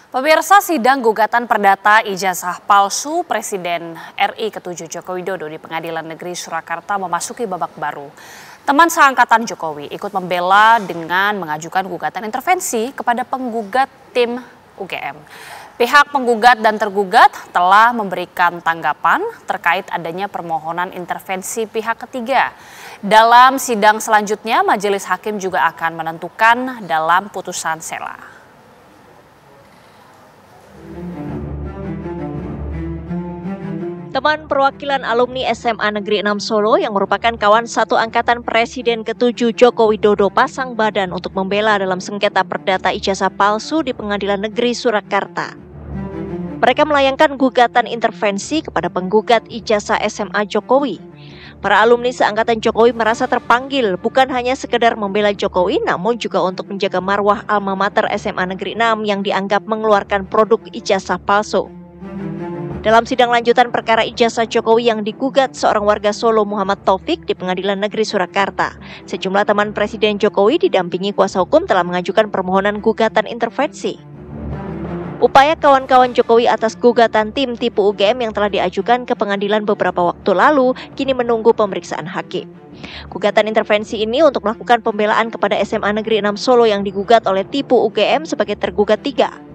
Pemirsa, sidang gugatan perdata ijazah palsu Presiden RI ke-7 Joko Widodo di Pengadilan Negeri Surakarta memasuki babak baru. Teman seangkatan Jokowi ikut membela dengan mengajukan gugatan intervensi kepada penggugat tim UGM. Pihak penggugat dan tergugat telah memberikan tanggapan terkait adanya permohonan intervensi pihak ketiga. Dalam sidang selanjutnya, majelis hakim juga akan menentukan dalam putusan sela. Teman perwakilan alumni SMA Negeri 6 Solo yang merupakan kawan satu angkatan Presiden ke-7 Joko Widodo pasang badan untuk membela dalam sengketa perdata ijazah palsu di Pengadilan Negeri Surakarta. Mereka melayangkan gugatan intervensi kepada penggugat ijazah SMA Jokowi. Para alumni seangkatan Jokowi merasa terpanggil bukan hanya sekedar membela Jokowi, namun juga untuk menjaga marwah alma mater SMA Negeri 6 yang dianggap mengeluarkan produk ijazah palsu. Dalam sidang lanjutan perkara ijazah Jokowi yang digugat seorang warga Solo Muhammad Taufik di Pengadilan Negeri Surakarta, sejumlah teman Presiden Jokowi didampingi kuasa hukum telah mengajukan permohonan gugatan intervensi. Upaya kawan-kawan Jokowi atas gugatan tim tipu UGM yang telah diajukan ke pengadilan beberapa waktu lalu kini menunggu pemeriksaan hakim. Gugatan intervensi ini untuk melakukan pembelaan kepada SMA Negeri 6 Solo yang digugat oleh tipu UGM sebagai tergugat 3.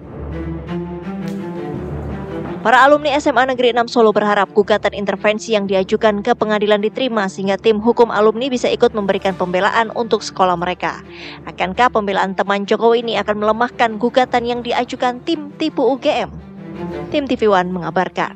Para alumni SMA Negeri 6 Solo berharap gugatan intervensi yang diajukan ke pengadilan diterima sehingga tim hukum alumni bisa ikut memberikan pembelaan untuk sekolah mereka. Akankah pembelaan teman Jokowi ini akan melemahkan gugatan yang diajukan tim tipu UGM? Tim TV One mengabarkan.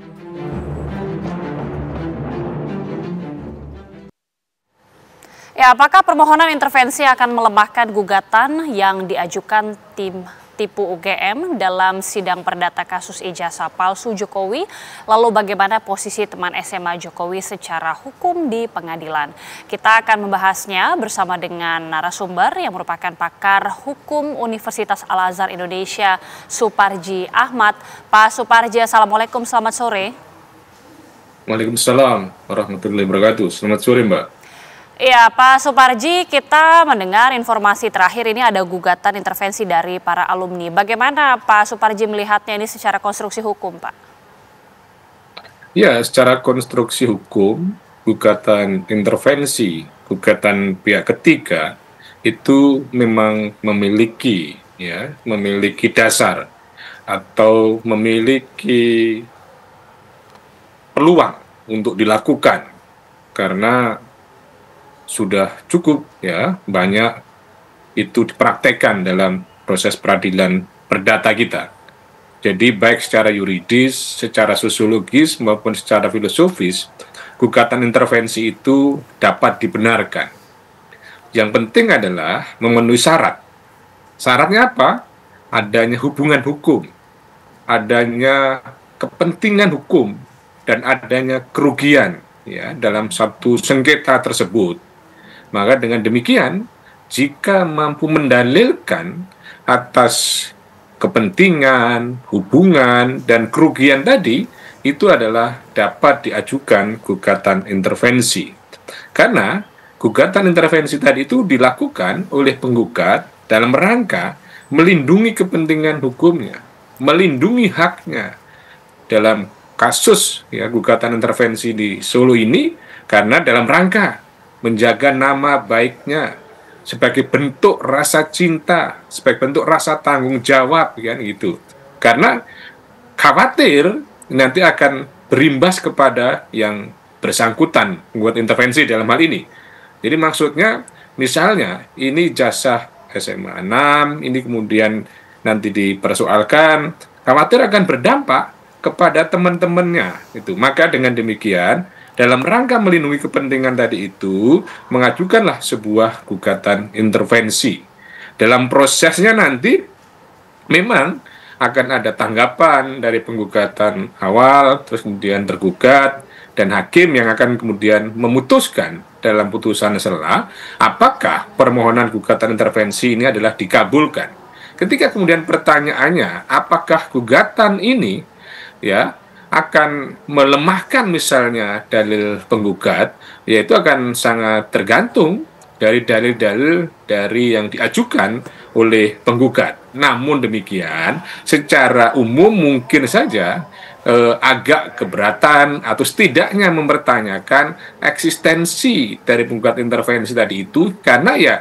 Ya, apakah permohonan intervensi akan melemahkan gugatan yang diajukan tim tipu UGM dalam sidang perdata kasus ijazah palsu Jokowi? Lalu bagaimana posisi teman SMA Jokowi secara hukum di pengadilan? Kita akan membahasnya bersama dengan narasumber yang merupakan pakar hukum Universitas Al-Azhar Indonesia, Suparji Ahmad. Pak Suparji, Assalamualaikum, selamat sore. Waalaikumsalam warahmatullahi wabarakatuh. Selamat sore, Mbak. Iya, Pak Suparji, kita mendengar informasi terakhir ini ada gugatan intervensi dari para alumni. Bagaimana Pak Suparji melihatnya ini secara konstruksi hukum, Pak? Ya, secara konstruksi hukum, gugatan intervensi, gugatan pihak ketiga itu memang memiliki dasar atau memiliki peluang untuk dilakukan karena sudah cukup banyak itu dipraktekkan dalam proses peradilan perdata kita. Jadi baik secara yuridis, secara sosiologis maupun secara filosofis, gugatan intervensi itu dapat dibenarkan. Yang penting adalah memenuhi syarat. Syaratnya apa? Adanya hubungan hukum, adanya kepentingan hukum, dan adanya kerugian dalam satu sengketa tersebut. Maka dengan demikian, jika mampu mendalilkan atas kepentingan, hubungan, dan kerugian tadi, itu adalah dapat diajukan gugatan intervensi. Karena gugatan intervensi tadi itu dilakukan oleh penggugat dalam rangka melindungi kepentingan hukumnya, melindungi haknya. Dalam kasus gugatan intervensi di Solo ini, karena dalam rangka menjaga nama baiknya sebagai bentuk rasa cinta, sebagai bentuk rasa tanggung jawab gitu. Karena khawatir nanti akan berimbas kepada yang bersangkutan membuat intervensi dalam hal ini. Jadi maksudnya misalnya ini jasa SMA 6, ini kemudian nanti dipersoalkan, khawatir akan berdampak kepada teman-temannya itu. Maka dengan demikian dalam rangka melindungi kepentingan tadi itu, mengajukanlah sebuah gugatan intervensi. Dalam prosesnya nanti, memang akan ada tanggapan dari penggugatan awal, terus kemudian tergugat, dan hakim yang akan kemudian memutuskan dalam putusan sela, apakah permohonan gugatan intervensi ini adalah dikabulkan. Ketika kemudian pertanyaannya, apakah gugatan ini akan melemahkan misalnya dalil penggugat, yaitu akan sangat tergantung dari dalil-dalil dari yang diajukan oleh penggugat. Namun demikian, secara umum mungkin saja agak keberatan atau setidaknya mempertanyakan eksistensi dari penggugat intervensi tadi itu, karena ya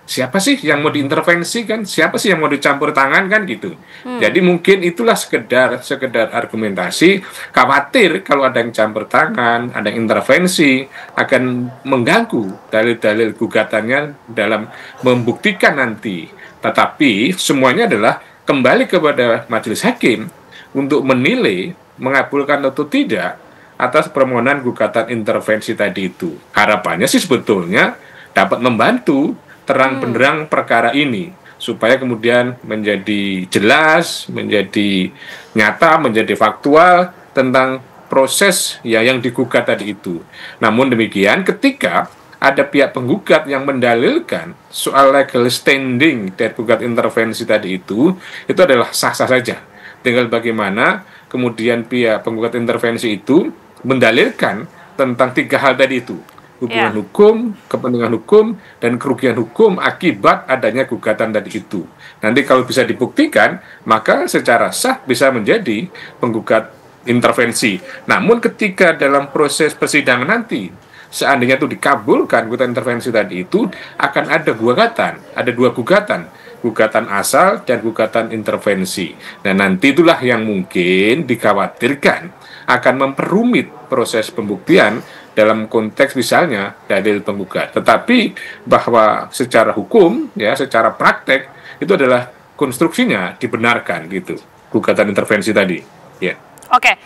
siapa sih yang mau diintervensi kan, siapa sih yang mau dicampur tangan kan gitu. Jadi mungkin itulah sekedar argumentasi, khawatir kalau ada yang campur tangan, ada yang intervensi akan mengganggu dalil-dalil gugatannya dalam membuktikan nanti. Tetapi semuanya adalah kembali kepada majelis hakim untuk menilai mengabulkan atau tidak atas permohonan gugatan intervensi tadi itu. Harapannya sih sebetulnya dapat membantu terang benderang perkara ini supaya kemudian menjadi jelas, menjadi nyata, menjadi faktual tentang proses ya yang digugat tadi itu. Namun demikian, ketika ada pihak penggugat yang mendalilkan soal legal standing dari gugat intervensi tadi itu adalah sah-sah saja. Tinggal bagaimana kemudian pihak penggugat intervensi itu mendalilkan tentang 3 hal tadi itu. Hubungan hukum, kepentingan hukum, dan kerugian hukum akibat adanya gugatan tadi itu. Nanti kalau bisa dibuktikan, maka secara sah bisa menjadi penggugat intervensi. Namun ketika dalam proses persidangan nanti, seandainya itu dikabulkan gugatan intervensi tadi itu, akan ada ada 2 gugatan. Gugatan asal dan gugatan intervensi. Dan nanti itulah yang mungkin dikhawatirkan akan memperumit proses pembuktian dalam konteks misalnya dalil penggugat. Tetapi bahwa secara hukum, ya secara praktek, itu adalah konstruksinya dibenarkan gitu, gugatan intervensi tadi. Ya. Oke,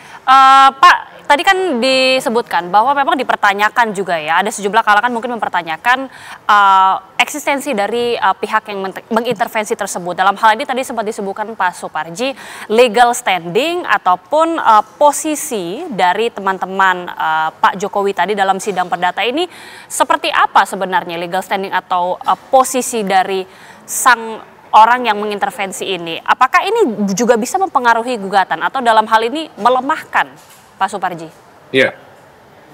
Pak, tadi kan disebutkan bahwa memang dipertanyakan juga ya, ada sejumlah kalangan mungkin mempertanyakan eksistensi dari pihak yang mengintervensi tersebut. Dalam hal ini tadi sempat disebutkan Pak Suparji, legal standing ataupun posisi dari teman-teman Pak Jokowi tadi dalam sidang perdata ini seperti apa sebenarnya legal standing atau posisi dari sang orang yang mengintervensi ini? Apakah ini juga bisa mempengaruhi gugatan atau dalam hal ini melemahkan, Pak Suparji? Ya,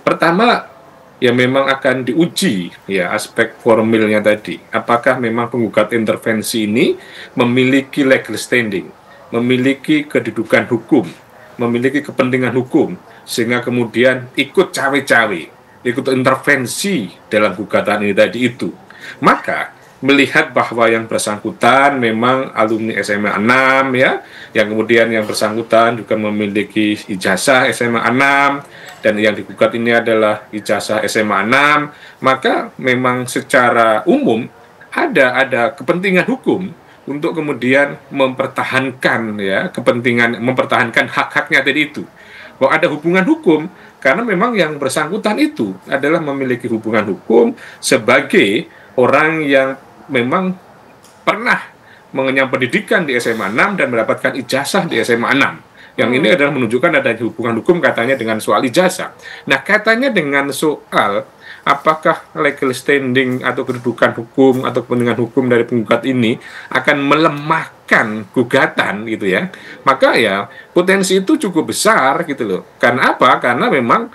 pertama ya memang akan diuji ya aspek formilnya tadi. Apakah memang penggugat intervensi ini memiliki legal standing, memiliki kedudukan hukum, memiliki kepentingan hukum, sehingga kemudian ikut cawe-cawe, ikut intervensi dalam gugatan ini tadi itu. Maka melihat bahwa yang bersangkutan memang alumni SMA 6 ya, yang kemudian yang bersangkutan juga memiliki ijazah SMA 6 dan yang digugat ini adalah ijazah SMA 6, maka memang secara umum ada kepentingan hukum untuk kemudian mempertahankan ya mempertahankan hak-haknya tadi itu. Bahwa ada hubungan hukum karena memang yang bersangkutan itu adalah memiliki hubungan hukum sebagai orang yang memang pernah mengenyam pendidikan di SMA 6 dan mendapatkan ijazah di SMA 6. Yang ini adalah menunjukkan ada hubungan hukum katanya dengan soal ijazah. Nah, katanya dengan soal apakah legal standing atau kedudukan hukum atau kepentingan hukum dari penggugat ini akan melemahkan gugatan gitu ya. Maka ya potensi itu cukup besar gitu loh. Karena apa? Karena memang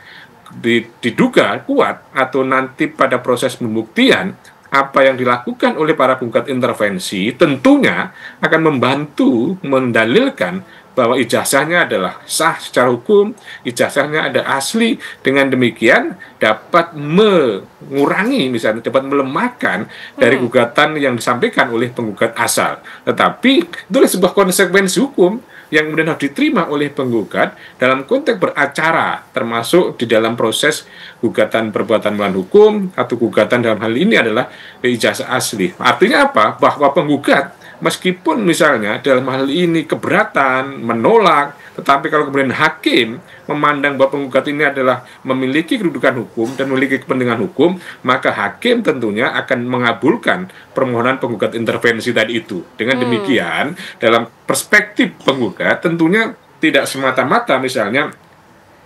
diduga kuat atau nanti pada proses pembuktian apa yang dilakukan oleh para penggugat intervensi tentunya akan membantu mendalilkan bahwa ijazahnya adalah sah secara hukum, ijazahnya ada asli, dengan demikian dapat mengurangi, misalnya dapat melemahkan dari gugatan yang disampaikan oleh penggugat asal. Tetapi itulah sebuah konsekuensi hukum yang kemudian harus diterima oleh penggugat dalam konteks beracara, termasuk di dalam proses gugatan perbuatan melawan hukum atau gugatan dalam hal ini adalah ijazah asli. Artinya apa? Bahwa penggugat meskipun misalnya dalam hal ini keberatan, menolak, tetapi kalau kemudian hakim memandang bahwa penggugat ini adalah memiliki kedudukan hukum dan memiliki kepentingan hukum, maka hakim tentunya akan mengabulkan permohonan penggugat intervensi tadi itu. Dengan demikian, dalam perspektif penggugat tentunya tidak semata-mata misalnya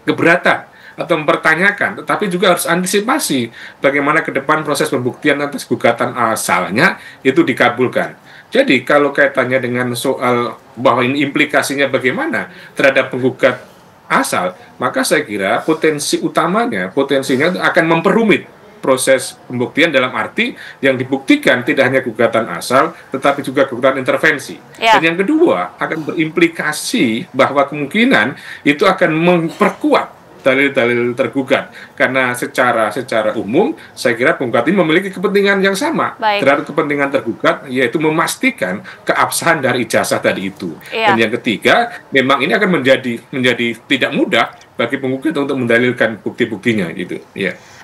keberatan atau mempertanyakan, tetapi juga harus antisipasi bagaimana ke depan proses pembuktian atas gugatan asalnya itu dikabulkan. Jadi kalau kaitannya dengan soal bahwa ini implikasinya bagaimana terhadap penggugat asal, maka saya kira potensinya akan memperumit proses pembuktian dalam arti yang dibuktikan tidak hanya gugatan asal, tetapi juga gugatan intervensi. Ya. Dan yang kedua akan berimplikasi bahwa kemungkinan itu akan memperkuat dalil-dalil tergugat, karena secara umum saya kira penggugat ini memiliki kepentingan yang sama terhadap kepentingan tergugat, yaitu memastikan keabsahan dari ijazah tadi itu. Dan yang ketiga, memang ini akan menjadi tidak mudah bagi penggugat untuk mendalilkan bukti-buktinya gitu.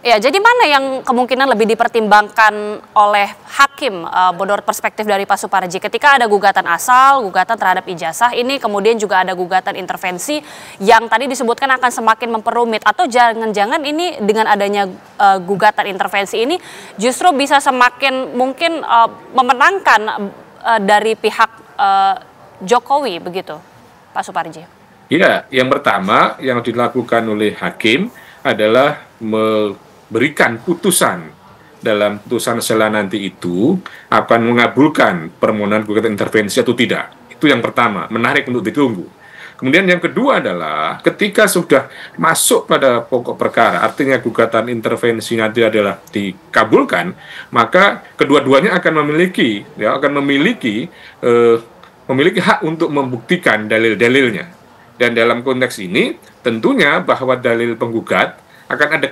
Ya, jadi mana yang kemungkinan lebih dipertimbangkan oleh hakim menurut perspektif dari Pak Suparji ketika ada gugatan asal, gugatan terhadap ijazah, ini kemudian juga ada gugatan intervensi yang tadi disebutkan akan semakin memperumit, atau jangan-jangan ini dengan adanya gugatan intervensi ini justru bisa semakin mungkin memenangkan dari pihak Jokowi begitu, Pak Suparji? Iya, yang pertama yang dilakukan oleh hakim adalah memberikan putusan. Dalam putusan sela nanti itu akan mengabulkan permohonan gugatan intervensi atau tidak. Itu yang pertama, menarik untuk ditunggu. Kemudian yang kedua adalah ketika sudah masuk pada pokok perkara, artinya gugatan intervensi nanti adalah dikabulkan, maka kedua-duanya akan memiliki hak untuk membuktikan dalil-dalilnya. Dan dalam konteks ini tentunya bahwa dalil penggugat akan ada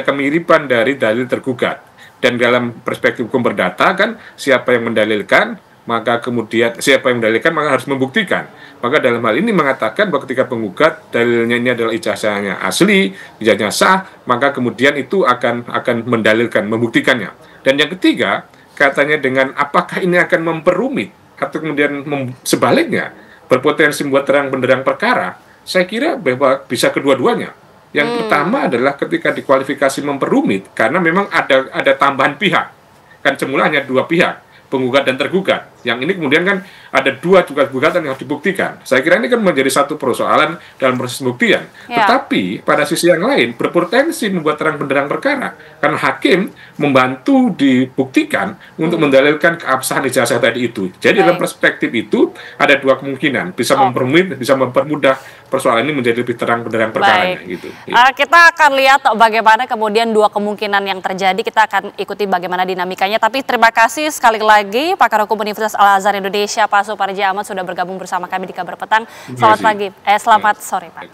kemiripan dari dalil tergugat. Dan dalam perspektif hukum perdata kan siapa yang mendalilkan maka harus membuktikan. Maka dalam hal ini mengatakan bahwa ketika penggugat dalilnya ini adalah ijazahnya asli, ijazahnya sah, maka kemudian itu akan mendalilkan, membuktikannya. Dan yang ketiga, katanya dengan apakah ini akan memperumit atau kemudian sebaliknya berpotensi membuat terang benderang perkara, saya kira bahwa bisa kedua-duanya. Yang pertama adalah ketika dikualifikasi memperumit, karena memang ada tambahan pihak. Kan semula hanya dua pihak, penggugat dan tergugat. Yang ini kemudian kan ada dua juga gugatan yang harus dibuktikan. Saya kira ini kan menjadi satu persoalan dalam proses pembuktian. Tetapi pada sisi yang lain berpotensi membuat terang benderang perkara, karena hakim membantu dibuktikan untuk mendalilkan keabsahan ijazah tadi itu. Jadi dalam perspektif itu ada dua kemungkinan, bisa memperumit, bisa mempermudah persoalan ini menjadi lebih terang benderang perkaranya. Gitu. Kita akan lihat bagaimana kemudian dua kemungkinan yang terjadi. Kita akan ikuti bagaimana dinamikanya. Tapi terima kasih sekali lagi Pakar Hukum Universitas Al-Azhar Indonesia, Pak Suparji Ahmad, sudah bergabung bersama kami di Kabar Petang. Selamat pagi, selamat sore, Pak.